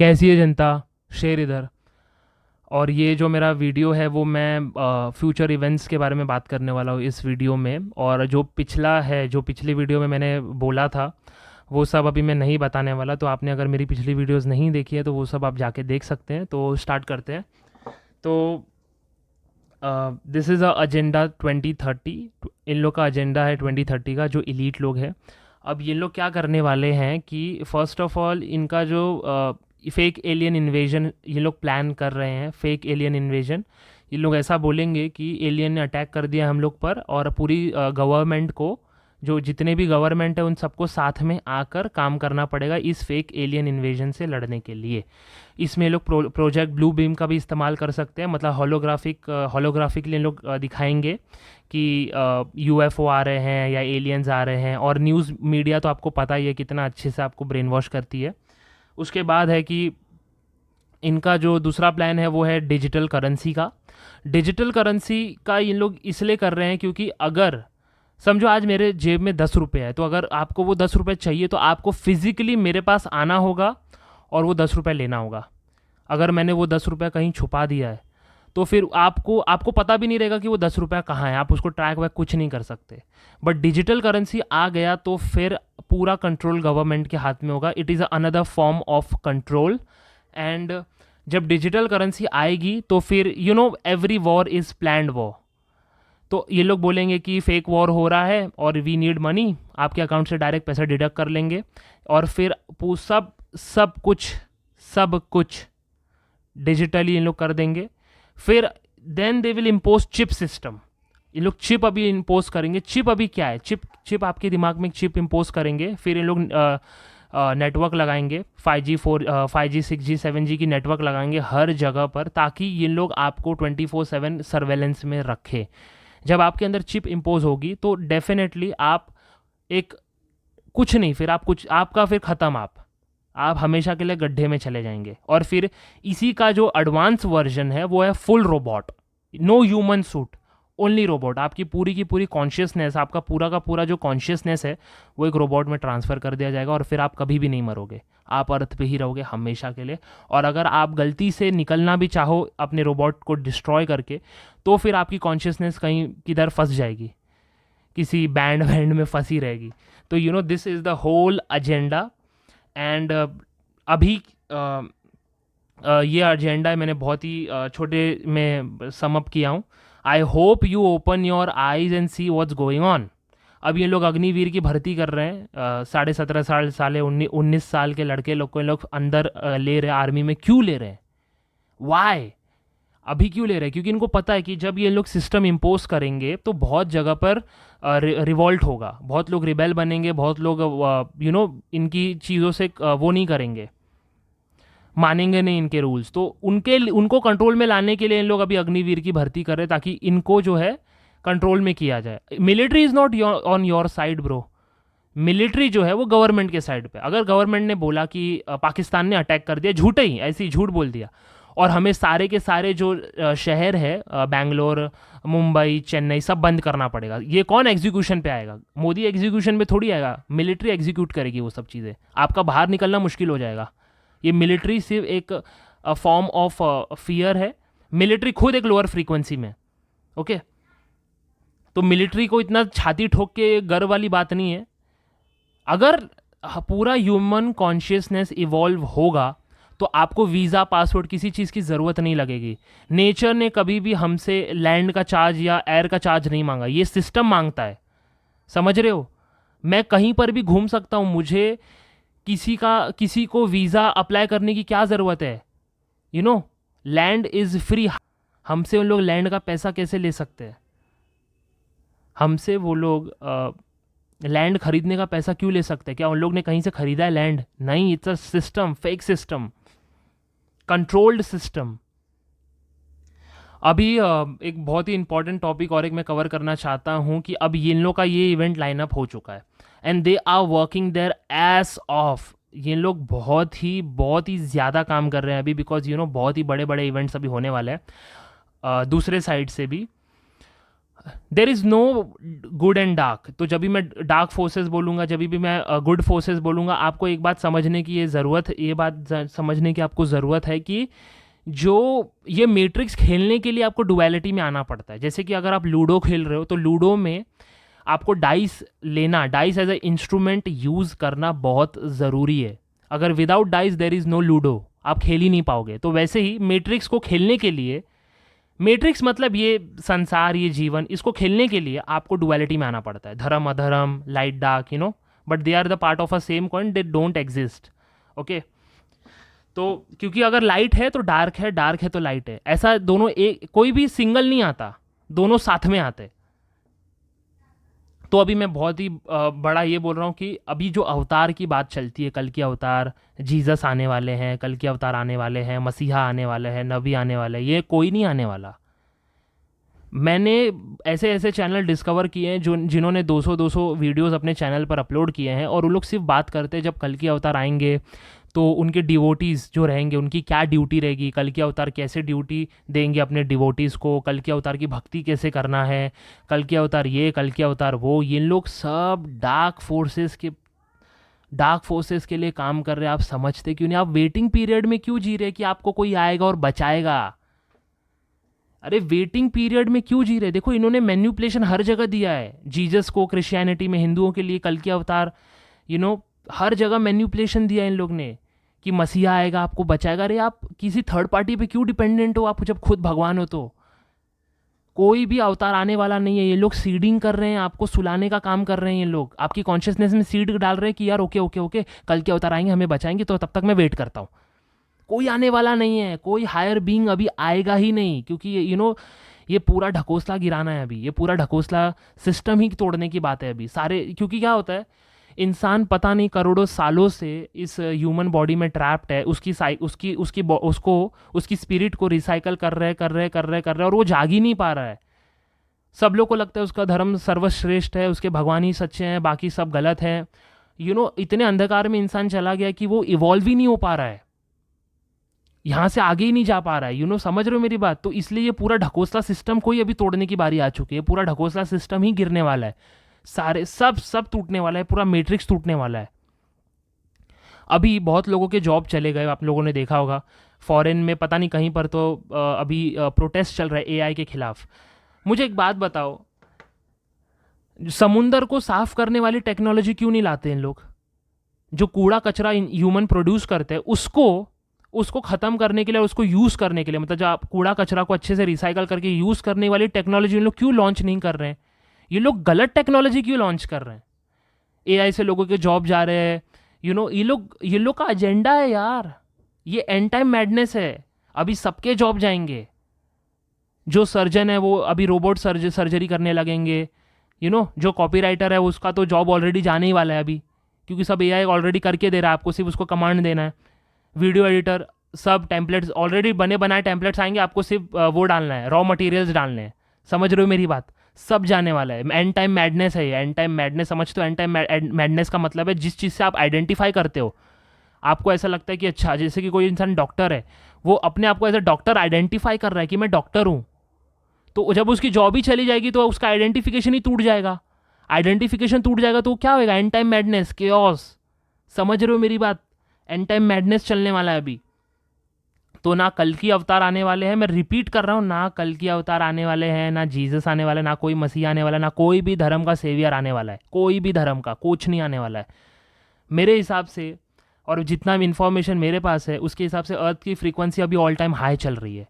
कैसी है जनता, शेर इधर। और ये जो मेरा वीडियो है वो मैं फ्यूचर इवेंट्स के बारे में बात करने वाला हूँ इस वीडियो में। और जो पिछला है, जो पिछली वीडियो में मैंने बोला था वो सब अभी मैं नहीं बताने वाला। तो आपने अगर मेरी पिछली वीडियोस नहीं देखी है तो वो सब आप जाके देख सकते हैं। तो स्टार्ट करते हैं। तो दिस इज़ अ एजेंडा 2030। इन लोग का एजेंडा है 2030 का, जो इलीट लोग हैं। अब ये लोग क्या करने वाले हैं कि फ़र्स्ट ऑफ ऑल इनका जो फेक एलियन इन्वेजन ये लोग प्लान कर रहे हैं। फेक एलियन इन्वेजन ये लोग ऐसा बोलेंगे कि एलियन ने अटैक कर दिया हम लोग पर, और पूरी गवर्नमेंट को, जो जितने भी गवर्नमेंट है उन सबको साथ में आकर काम करना पड़ेगा इस फेक एलियन इन्वेजन से लड़ने के लिए। इसमें लोग प्रोजेक्ट ब्लू बीम का भी इस्तेमाल कर सकते हैं। मतलब होलोग्राफिकली लोग दिखाएंगे कि यूएफओ आ रहे हैं या एलियंस आ रहे हैं। और न्यूज़ मीडिया तो आपको पता ही है कितना अच्छे से आपको ब्रेन वॉश करती है। उसके बाद है कि इनका जो दूसरा प्लान है वो है डिजिटल करेंसी का। डिजिटल करेंसी का इन लोग इसलिए कर रहे हैं क्योंकि अगर समझो आज मेरे जेब में 10 रुपये है, तो अगर आपको वो 10 रुपये चाहिए तो आपको फिजिकली मेरे पास आना होगा और वो 10 रुपये लेना होगा। अगर मैंने वो 10 रुपये कहीं छुपा दिया है तो फिर आपको आपको पता भी नहीं रहेगा कि वो 10 रुपया कहाँ है। आप उसको ट्रैक वैक कुछ नहीं कर सकते। बट डिजिटल करेंसी आ गया तो फिर पूरा कंट्रोल गवर्नमेंट के हाथ में होगा। It is another form of control. And जब डिजिटल करेंसी आएगी तो फिर every war is planned war. तो ये लोग बोलेंगे कि फेक वॉर हो रहा है और वी नीड मनी, आपके अकाउंट से डायरेक्ट पैसा डिडक्ट कर लेंगे। और फिर सब कुछ डिजिटली इन लोग कर देंगे। फिर then they will impose chip system. ये लोग चिप अभी इम्पोज करेंगे। चिप अभी क्या है? चिप आपके दिमाग में चिप इम्पोज करेंगे। फिर ये लोग नेटवर्क लगाएंगे, 5G 5G 6G 7G की नेटवर्क लगाएंगे हर जगह पर, ताकि ये लोग आपको 24/7 सर्वेलेंस में रखें। जब आपके अंदर चिप इम्पोज होगी तो डेफिनेटली आप एक कुछ नहीं, फिर आप कुछ आपका फिर ख़त्म। आप हमेशा के लिए गड्ढे में चले जाएंगे। और फिर इसी का जो एडवांस वर्जन है वो है full robot, no human suit, only robot. आपकी पूरी की पूरी कॉन्शियसनेस, आपका पूरा का पूरा जो कॉन्शियसनेस है वो एक रोबोट में ट्रांसफ़र कर दिया जाएगा। और फिर आप कभी भी नहीं मरोगे, आप अर्थ पे ही रहोगे हमेशा के लिए। और अगर आप गलती से निकलना भी चाहो अपने रोबोट को डिस्ट्रॉय करके, तो फिर आपकी कॉन्शियसनेस कहीं किधर फंस जाएगी, किसी बैंड में फंसी रहेगी। तो this is the whole agenda. And अभी ये एजेंडा मैंने बहुत ही छोटे में समअप किया हूँ। I hope you open your eyes and see what's going on. अब ये लोग अग्निवीर की भर्ती कर रहे हैं। 17.5 साल 19 साल के लड़के लोग को इन लोग अंदर ले रहे हैं आर्मी में। क्यों ले रहे हैं? वाई? अभी क्यों ले रहे हैं? क्योंकि इनको पता है कि जब ये लोग सिस्टम इम्पोज करेंगे तो बहुत जगह पर रिवॉल्ट होगा, बहुत लोग रिबेल बनेंगे, बहुत लोग इनकी चीज़ों से वो नहीं करेंगे, मानेंगे नहीं इनके रूल्स। तो उनको कंट्रोल में लाने के लिए इन लोग अभी अग्निवीर की भर्ती कर रहे हैं, ताकि इनको जो है कंट्रोल में किया जाए। Military is not on your side bro. Military जो है वो गवर्नमेंट के साइड पे। अगर गवर्नमेंट ने बोला कि पाकिस्तान ने अटैक कर दिया, झूठे ही ऐसे ही झूठ बोल दिया, और हमें सारे के सारे जो शहर है बैंगलोर, मुंबई, चेन्नई सब बंद करना पड़ेगा, ये कौन एग्जीक्यूशन पे आएगा? मोदी एग्जीक्यूशन पे थोड़ी आएगा, मिलिट्री एग्जीक्यूट करेगी वो सब चीज़ें। आपका बाहर निकलना मुश्किल हो जाएगा। ये मिलिट्री सिर्फ एक फॉर्म ऑफ फियर है। मिलिट्री खुद एक लोअर फ्रीक्वेंसी में, ओके। तो मिलिट्री को इतना छाती ठोक के गर्व वाली बात नहीं है। अगर पूरा ह्यूमन कॉन्शियसनेस इवॉल्व होगा तो आपको वीज़ा, पासपोर्ट, किसी चीज़ की ज़रूरत नहीं लगेगी। नेचर ने कभी भी हमसे लैंड का चार्ज या एयर का चार्ज नहीं मांगा, ये सिस्टम मांगता है। समझ रहे हो? मैं कहीं पर भी घूम सकता हूँ, मुझे किसी को वीज़ा अप्लाई करने की क्या ज़रूरत है? Land is free. हमसे उन लोग लैंड का पैसा कैसे ले सकते हैं? हमसे वो लोग लैंड खरीदने का पैसा क्यों ले सकते हैं? क्या उन लोग ने कहीं से खरीदा है लैंड? नहीं, it's a system, fake system, controlled system. अभी एक बहुत ही इंपॉर्टेंट टॉपिक और एक मैं कवर करना चाहता हूँ कि अब इन लोग का ये इवेंट लाइनअप हो चुका है and they are working their ass off. ये लोग बहुत ही ज़्यादा काम कर रहे हैं अभी, बिकॉज बहुत ही बड़े बड़े इवेंट्स अभी होने वाले हैं दूसरे साइड से भी। There is no good and dark. तो जब भी मैं डार्क फोर्सेस बोलूँगा, जब भी मैं गुड फोर्सेस बोलूँगा, आपको एक बात समझने की ये बात समझने की आपको ज़रूरत है कि जो ये मैट्रिक्स खेलने के लिए आपको डुअलिटी में आना पड़ता है। जैसे कि अगर आप लूडो खेल रहे हो तो लूडो में आपको डाइस लेना, dice as a instrument use करना बहुत ज़रूरी है। अगर without dice there is no Ludo, आप खेल ही नहीं पाओगे। तो वैसे ही मैट्रिक्स को खेलने के लिए, मैट्रिक्स मतलब ये संसार, ये जीवन, इसको खेलने के लिए आपको डुअलिटी में आना पड़ता है। धर्म अधर्म, light dark, but they are the part of a same coin, they don't exist. Okay, तो क्योंकि अगर लाइट है तो डार्क है, डार्क है तो लाइट है, ऐसा दोनों एक, कोई भी सिंगल नहीं आता, दोनों साथ में आते। तो अभी मैं बहुत ही बड़ा ये बोल रहा हूँ कि अभी जो अवतार की बात चलती है, कल की अवतार, जीसस आने वाले हैं, कल की अवतार आने वाले हैं, मसीहा आने वाले हैं, नबी आने वाले हैं, ये कोई नहीं आने वाला। मैंने ऐसे ऐसे चैनल डिस्कवर किए हैं जो जिन्होंने 200 वीडियोस अपने चैनल पर अपलोड किए हैं, और वो लोग सिर्फ बात करते हैं जब कल की अवतार आएंगे तो उनके डिवोटीज़ जो रहेंगे उनकी क्या ड्यूटी रहेगी, कल की अवतार कैसे ड्यूटी देंगे अपने डिवोटीज़ को, कल की अवतार की भक्ति कैसे करना है, कल की अवतार ये, कल की अवतार वो। ये लोग सब डार्क फोर्सेस के लिए काम कर रहे हैं। आप समझते क्यों नहीं? आप वेटिंग पीरियड में क्यों जी रहे कि आपको कोई आएगा और बचाएगा? अरे वेटिंग पीरियड में क्यों जी रहे? देखो, इन्होंने मैन्युपुलेशन हर जगह दिया है। जीसस को क्रिश्चियनिटी में, हिंदुओं के लिए कल की अवतार, हर जगह मैन्युपुलेशन दिया इन लोग ने कि मसीहा आएगा आपको बचाएगा। अरे आप किसी थर्ड पार्टी पे क्यों डिपेंडेंट हो, आप जब खुद भगवान हो तो? कोई भी अवतार आने वाला नहीं है। ये लोग सीडिंग कर रहे हैं, आपको सुलाने का काम कर रहे हैं। ये लोग आपकी कॉन्शियसनेस में सीड डाल रहे हैं कि यार ओके ओके ओके, कल के अवतार आएंगे, हमें बचाएंगे, तो तब तक मैं वेट करता हूँ। कोई आने वाला नहीं है, कोई हायर बीइंग अभी आएगा ही नहीं, क्योंकि ये पूरा ढकोसला गिराना है अभी। ये पूरा ढकोसला सिस्टम ही तोड़ने की बात है अभी सारे। क्योंकि क्या होता है, इंसान पता नहीं करोड़ों सालों से इस ह्यूमन बॉडी में ट्रैप्ड है। उसकी स्पिरिट को रिसाइकल कर रहे, और वो जाग ही नहीं पा रहा है। सब लोग को लगता है उसका धर्म सर्वश्रेष्ठ है, उसके भगवान ही सच्चे हैं, बाकी सब गलत है। इतने अंधकार में इंसान चला गया कि वो इवॉल्व ही नहीं हो पा रहा है, यहाँ से आगे ही नहीं जा पा रहा है। समझ रहे हो मेरी बात? तो इसलिए ये पूरा ढकोसला सिस्टम को ही अभी तोड़ने की बारी आ चुकी है। पूरा ढकोसला सिस्टम ही गिरने वाला है, सारे सब टूटने वाला है, पूरा मैट्रिक्स टूटने वाला है। अभी बहुत लोगों के जॉब चले गए, आप लोगों ने देखा होगा। फॉरेन में पता नहीं कहीं पर तो अभी प्रोटेस्ट चल रहा है एआई के खिलाफ। मुझे एक बात बताओ, समुंदर को साफ करने वाली टेक्नोलॉजी क्यों नहीं लाते इन लोग? जो कूड़ा कचरा ह्यूमन प्रोड्यूस करते हैं उसको ख़त्म करने के लिए, उसको यूज़ करने के लिए, मतलब जो आप कूड़ा कचरा को अच्छे से रिसाइकल करके यूज़ करने वाली टेक्नोलॉजी इन लोग क्यों लॉन्च नहीं कर रहे हैं? ये लोग गलत टेक्नोलॉजी क्यों लॉन्च कर रहे हैं? एआई से लोगों के जॉब जा रहे हैं। ये लोग का एजेंडा है यार। ये एंड टाइम मैडनेस है। अभी सबके जॉब जाएंगे। जो सर्जन है वो अभी रोबोट सर्जरी करने लगेंगे। जो कॉपीराइटर है उसका तो जॉब ऑलरेडी जाने ही वाला है अभी, क्योंकि सब एआई ऑलरेडी करके दे रहा है, आपको सिर्फ उसको कमांड देना है। वीडियो एडिटर, सब टेम्पलेट्स ऑलरेडी बने बनाए टेम्पलेट्स आएंगे, आपको सिर्फ वो डालना है, रॉ मटेरियल्स डालने हैं। समझ रहे हो मेरी बात? सब जाने वाला है। एंड टाइम मैडनेस है ये, एंड टाइम मैडनेस। समझते हो? एंड टाइम मैडनेस का मतलब है जिस चीज़ से आप आइडेंटिफाई करते हो, आपको ऐसा लगता है कि अच्छा, जैसे कि कोई इंसान डॉक्टर है, वो अपने आप को एज अ डॉक्टर आइडेंटिफाई कर रहा है कि मैं डॉक्टर हूँ, तो जब उसकी जॉब ही चली जाएगी तो उसका आइडेंटिफिकेशन ही टूट जाएगा। आइडेंटिफिकेशन टूट जाएगा तो क्या होगा? And time madness, chaos. समझ रहे हो मेरी बात? एंड टाइम मैडनेस चलने वाला है अभी। तो ना कल की अवतार आने वाले हैं, मैं रिपीट कर रहा हूँ, ना कल की अवतार आने वाले हैं, ना जीसस आने वाला है, ना कोई मसीह आने वाला है, ना कोई भी धर्म का सेवियर आने वाला है। कोई भी धर्म का कुछ नहीं आने वाला है मेरे हिसाब से। और जितना भी इन्फॉर्मेशन मेरे पास है उसके हिसाब से अर्थ की फ्रीक्वेंसी अभी ऑल टाइम हाई चल रही है।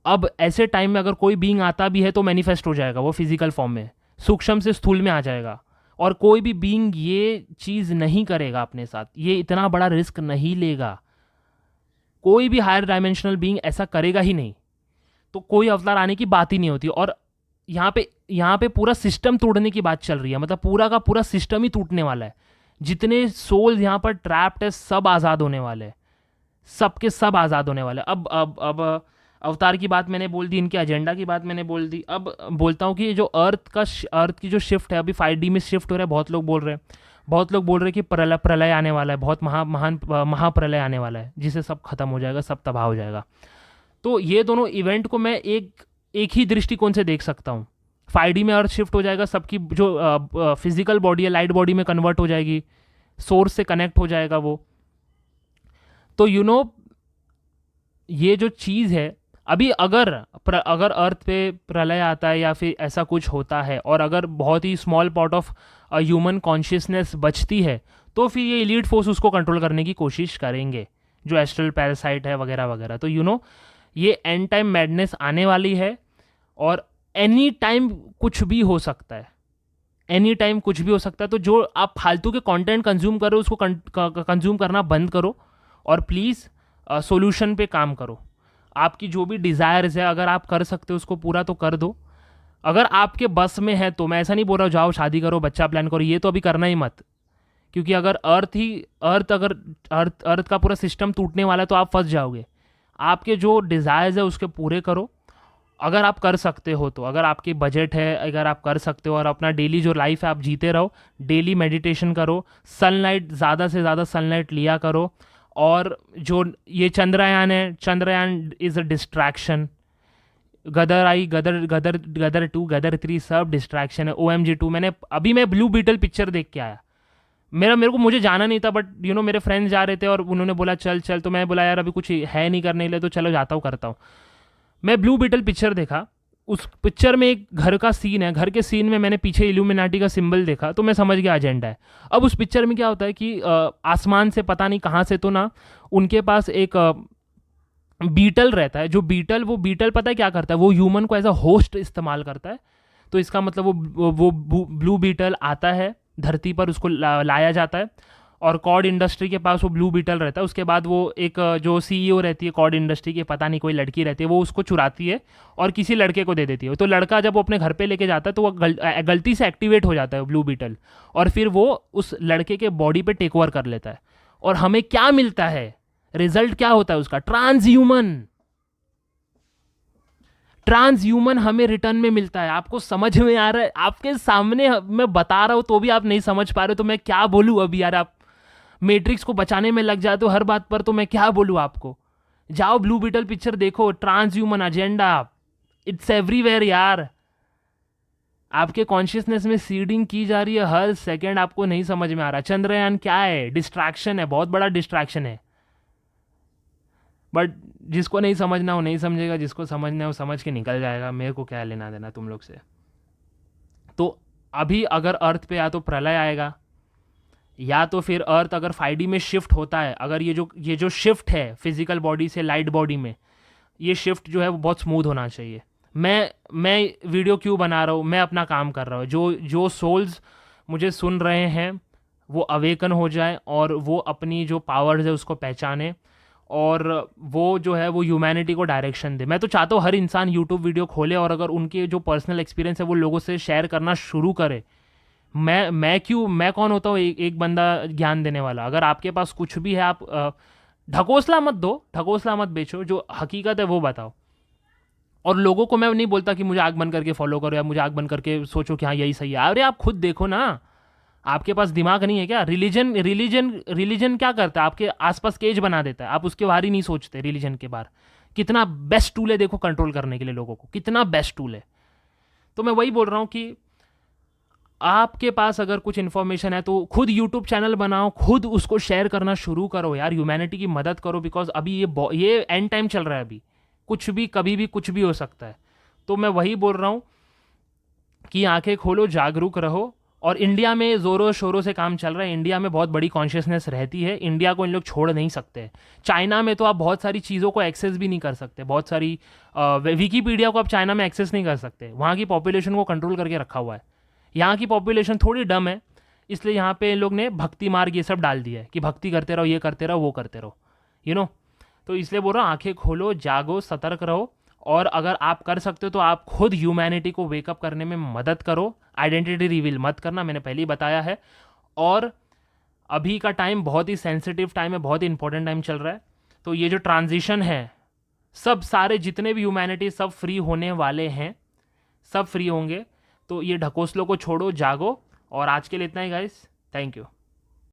अब ऐसे टाइम में अगर कोई बीइंग आता भी है तो मैनिफेस्ट हो जाएगा, वो फिजिकल फॉर्म में, सूक्ष्म से स्थूल में आ जाएगा। और कोई भी बीइंग ये चीज़ नहीं करेगा अपने साथ, ये इतना बड़ा रिस्क नहीं लेगा। कोई भी हायर डायमेंशनल बीइंग ऐसा करेगा ही नहीं, तो कोई अवतार आने की बात ही नहीं होती। और यहाँ पे पूरा सिस्टम तोड़ने की बात चल रही है, मतलब पूरा का पूरा सिस्टम ही टूटने वाला है। जितने सोल्स यहाँ पर ट्रैप्ड है सब आज़ाद होने वाले हैं, सबके सब आज़ाद होने वाले। अब अवतार की बात मैंने बोल दी, इनके एजेंडा की बात मैंने बोल दी। अब बोलता हूँ कि जो अर्थ की जो शिफ्ट है, अभी 5D में शिफ्ट हो रहा है। बहुत लोग बोल रहे हैं कि प्रलय आने वाला है, बहुत महाप्रलय आने वाला है, जिससे सब खत्म हो जाएगा, सब तबाह हो जाएगा। तो ये दोनों इवेंट को मैं एक ही दृष्टिकोण से देख सकता हूँ। 5D में अर्थ शिफ्ट हो जाएगा, सबकी जो फिजिकल बॉडी है लाइट बॉडी में कन्वर्ट हो जाएगी, सोर्स से कनेक्ट हो जाएगा वो। तो ये जो चीज़ है, अभी अगर अर्थ पे प्रलय आता है या फिर ऐसा कुछ होता है, और अगर बहुत ही small part of human consciousness बचती है, तो फिर ये एलीट फोर्स उसको कंट्रोल करने की कोशिश करेंगे, जो एस्ट्रल पैरासाइट है वगैरह वगैरह। तो ये एंड टाइम मैडनेस आने वाली है, और एनी टाइम कुछ भी हो सकता है, एनी टाइम कुछ भी हो सकता है। तो जो आप फालतू के कंटेंट कंज्यूम कर रहे हो उसको कंज्यूम करना बंद करो, और प्लीज़ सॉल्यूशन पे काम करो। आपकी जो भी डिज़ायर्स है, अगर आप कर सकते हो उसको पूरा तो कर दो। अगर आपके बस में है तो मैं ऐसा नहीं बोल रहा हूँ जाओ शादी करो, बच्चा प्लान करो, ये तो अभी करना ही मत, क्योंकि अगर अर्थ का पूरा सिस्टम टूटने वाला है तो आप फंस जाओगे। आपके जो डिज़ायर्स है उसके पूरे करो, अगर आप कर सकते हो तो, अगर आपकी बजट है, अगर आप कर सकते हो, और अपना डेली जो लाइफ है आप जीते रहो। डेली मेडिटेशन करो, सनलाइट ज़्यादा से ज़्यादा सनलाइट लिया करो। और जो ये चंद्रयान है, चंद्रयान इज़ अ डिस्ट्रैक्शन। गदर 2, गदर 3 सब डिस्ट्रैक्शन है। OMG 2 मैं ब्लू बीटल पिक्चर देख के आया। मेरे को मुझे जाना नहीं था, बट मेरे फ्रेंड्स जा रहे थे और उन्होंने बोला चल चल, तो मैं बोला यार अभी कुछ है नहीं करने के लिए, तो चलो जाता हूँ करता हूँ। मैं ब्लू बीटल पिक्चर देखा, उस पिक्चर में एक घर का सीन है, घर के सीन में मैंने पीछे इल्यूमिनाटी का सिंबल देखा, तो मैं समझ गया एजेंडा है। अब उस पिक्चर में क्या होता है कि आसमान से पता नहीं कहाँ से तो ना उनके पास एक बीटल रहता है, जो वो बीटल पता है क्या करता है, वो ह्यूमन को एज अ होस्ट इस्तेमाल करता है। तो इसका मतलब वो ब्लू बीटल आता है धरती पर, उसको लाया जाता है, और कॉर्ड इंडस्ट्री के पास वो ब्लू बीटल रहता है। उसके बाद वो एक जो CEO रहती है कॉर्ड इंडस्ट्री की, पता नहीं कोई लड़की रहती है, वो उसको चुराती है और किसी लड़के को दे देती है। तो लड़का जब वो अपने घर पे लेके जाता है तो वो गलती से एक्टिवेट हो जाता है ब्लू बीटल, और फिर वो उस लड़के के बॉडी पे टेक ओवर कर लेता है। और हमें क्या मिलता है, रिजल्ट क्या होता है उसका, ट्रांसह्यूमन हमें रिटर्न में मिलता है। आपको समझ में आ रहा है? आपके सामने मैं बता रहा हूं तो भी आप नहीं समझ पा रहे, तो मैं क्या बोलूं अभी यार। आप मैट्रिक्स को बचाने में लग जाते हो हर बात पर, तो मैं क्या बोलूं आपको। जाओ ब्लू बीटल पिक्चर देखो, ट्रांसह्यूमन एजेंडा, इट्स एवरीवेयर यार। आपके कॉन्शियसनेस में सीडिंग की जा रही है हर सेकंड, आपको नहीं समझ में आ रहा। चंद्रयान क्या है, डिस्ट्रैक्शन है, बहुत बड़ा डिस्ट्रैक्शन है। बट जिसको नहीं समझना वो नहीं समझेगा, जिसको समझना है वो समझ के निकल जाएगा। मेरे को क्या लेना देना तुम लोग से। तो अभी अगर अर्थ पे या तो प्रलय आएगा, या तो फिर अर्थ अगर 5D में शिफ्ट होता है, अगर ये जो शिफ्ट है फिजिकल बॉडी से लाइट बॉडी में, ये शिफ्ट जो है वो बहुत स्मूथ होना चाहिए। मैं वीडियो क्यों बना रहा हूँ, मैं अपना काम कर रहा हूँ। जो सोल्स मुझे सुन रहे हैं वो अवेकन हो जाए, और वो अपनी जो पावर्स है उसको पहचाने, और वो जो है वो ह्यूमैनिटी को डायरेक्शन दे। मैं तो चाहता हूँ हर इंसान यूट्यूब वीडियो खोले, और अगर उनके जो पर्सनल एक्सपीरियंस है वो लोगों से शेयर करना शुरू करे। मैं कौन होता हूँ एक बंदा ज्ञान देने वाला। अगर आपके पास कुछ भी है, आप ढकोसला मत दो, ढकोसला मत बेचो, जो हकीकत है वो बताओ। और लोगों को मैं नहीं बोलता कि मुझे आग बंद करके फॉलो करो, या मुझे आग बंद करके सोचो कि हाँ यही सही है। अरे आप खुद देखो ना, आपके पास दिमाग नहीं है क्या? रिलीजन क्या करता है, आपके आसपास केज बना देता है, आप उसके बाहर ही नहीं सोचते। रिलीजन के बाहर कितना बेस्ट टूल है, देखो कंट्रोल करने के लिए लोगों को, कितना बेस्ट टूल है। तो मैं वही बोल रहा हूँ कि आपके पास अगर कुछ इन्फॉर्मेशन है तो खुद यूट्यूब चैनल बनाओ, खुद उसको शेयर करना शुरू करो यार, ह्यूमैनिटी की मदद करो। बिकॉज अभी ये एंड टाइम चल रहा है, अभी कुछ भी कभी भी कुछ भी हो सकता है। तो मैं वही बोल रहा हूँ कि आंखें खोलो, जागरूक रहो। और इंडिया में ज़ोरों शोरों से काम चल रहा है, इंडिया में बहुत बड़ी कॉन्शियसनेस रहती है, इंडिया को इन लोग छोड़ नहीं सकते। चाइना में तो आप बहुत सारी चीज़ों को एक्सेस भी नहीं कर सकते, बहुत सारी विकीपीडिया को आप चाइना में एक्सेस नहीं कर सकते, वहाँ की पॉपुलेशन को कंट्रोल करके रखा हुआ है। यहाँ की पॉपुलेशन थोड़ी डम है, इसलिए यहाँ पे इन लोग ने भक्ति मार्ग ये सब डाल दिया है कि भक्ति करते रहो, ये करते रहो, वो करते रहो, तो इसलिए बोल रहा हूँ आंखें खोलो, जागो, सतर्क रहो। और अगर आप कर सकते हो तो आप खुद ह्यूमैनिटी को वेकअप करने में मदद करो। आइडेंटिटी रिवील मत करना, मैंने पहले ही बताया है। और अभी का टाइम बहुत ही सेंसिटिव टाइम है, बहुत ही इंपॉर्टेंट टाइम चल रहा है। तो ये जो ट्रांजिशन है, सब सारे जितने भी ह्यूमैनिटी सब फ्री होने वाले हैं, सब फ्री होंगे। तो ये ढकोसलों को छोड़ो, जागो। और आज के लिए इतना ही गाइस, थैंक यू।